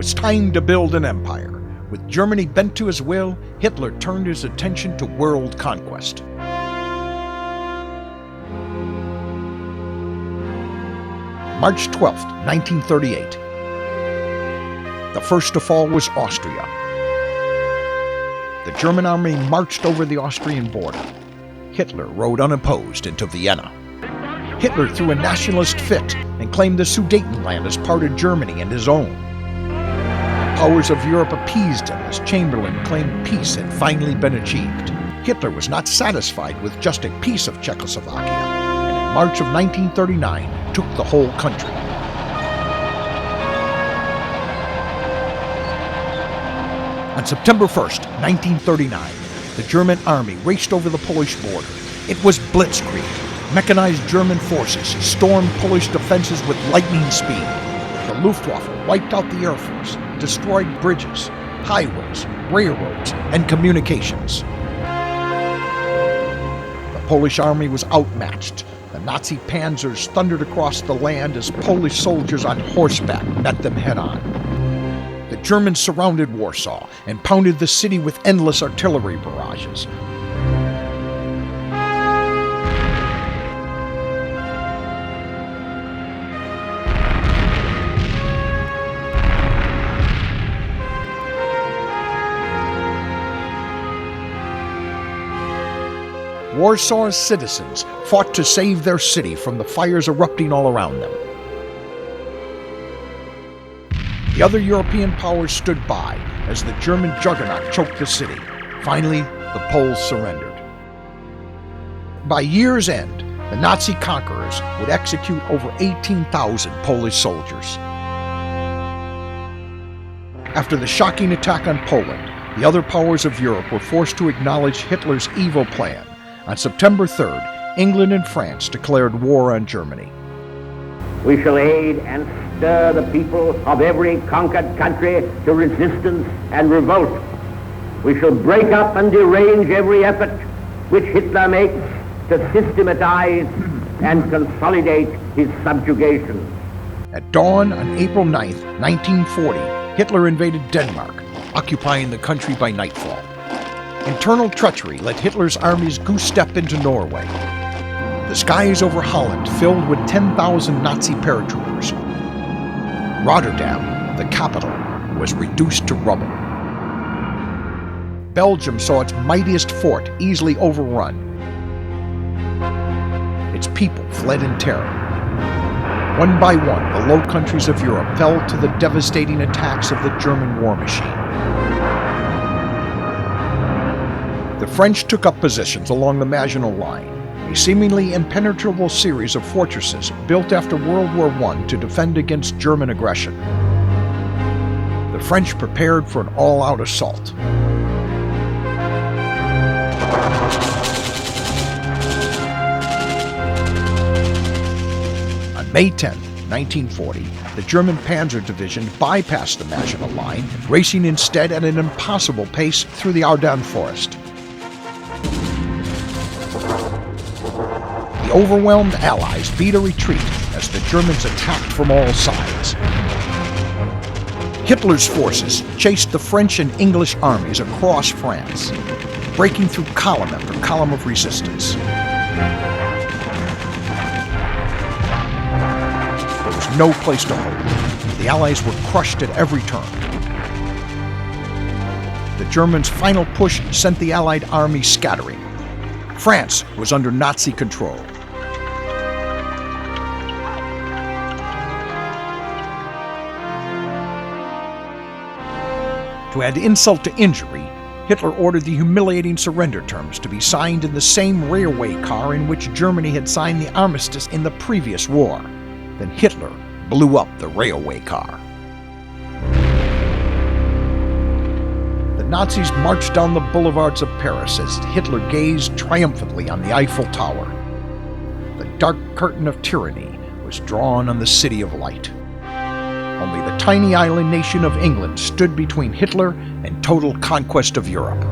was time to build an empire. With Germany bent to his will, Hitler turned his attention to world conquest. March 12, 1938. The first to fall was Austria. The German army marched over the Austrian border. Hitler rode unopposed into Vienna. Hitler threw a nationalist fit and claimed the Sudetenland as part of Germany and his own. The powers of Europe appeased him as Chamberlain claimed peace had finally been achieved. Hitler was not satisfied with just a piece of Czechoslovakia, and in March of 1939 took the whole country. On September 1st, 1939, the German army raced over the Polish border. It was Blitzkrieg. Mechanized German forces stormed Polish defenses with lightning speed. The Luftwaffe wiped out the Air Force, destroyed bridges, highways, railroads, and communications. The Polish army was outmatched. The Nazi panzers thundered across the land as Polish soldiers on horseback met them head-on. The Germans surrounded Warsaw and pounded the city with endless artillery barrages. Warsaw's citizens fought to save their city from the fires erupting all around them. The other European powers stood by as the German juggernaut choked the city. Finally, the Poles surrendered. By year's end, the Nazi conquerors would execute over 18,000 Polish soldiers. After the shocking attack on Poland, the other powers of Europe were forced to acknowledge Hitler's evil plan. On September 3rd, England and France declared war on Germany. We shall aid and stir the people of every conquered country to resistance and revolt. We shall break up and derange every effort which Hitler makes to systematize and consolidate his subjugation. At dawn on April 9th, 1940, Hitler invaded Denmark, occupying the country by nightfall. Internal treachery let Hitler's armies goose-step into Norway. The skies over Holland filled with 10,000 Nazi paratroopers. Rotterdam, the capital, was reduced to rubble. Belgium saw its mightiest fort easily overrun. Its people fled in terror. One by one, the Low Countries of Europe fell to the devastating attacks of the German war machine. The French took up positions along the Maginot Line, a seemingly impenetrable series of fortresses built after World War I to defend against German aggression. The French prepared for an all-out assault. On May 10, 1940, the German Panzer Division bypassed the Maginot Line, racing instead at an impossible pace through the Ardennes forest. The overwhelmed Allies beat a retreat as the Germans attacked from all sides. Hitler's forces chased the French and English armies across France, breaking through column after column of resistance. There was no place to hope. The Allies were crushed at every turn. The Germans' final push sent the Allied army scattering. France was under Nazi control. To add insult to injury, Hitler ordered the humiliating surrender terms to be signed in the same railway car in which Germany had signed the armistice in the previous war. Then Hitler blew up the railway car. The Nazis marched down the boulevards of Paris as Hitler gazed triumphantly on the Eiffel Tower. The dark curtain of tyranny was drawn on the City of Light. Only the tiny island nation of England stood between Hitler and total conquest of Europe.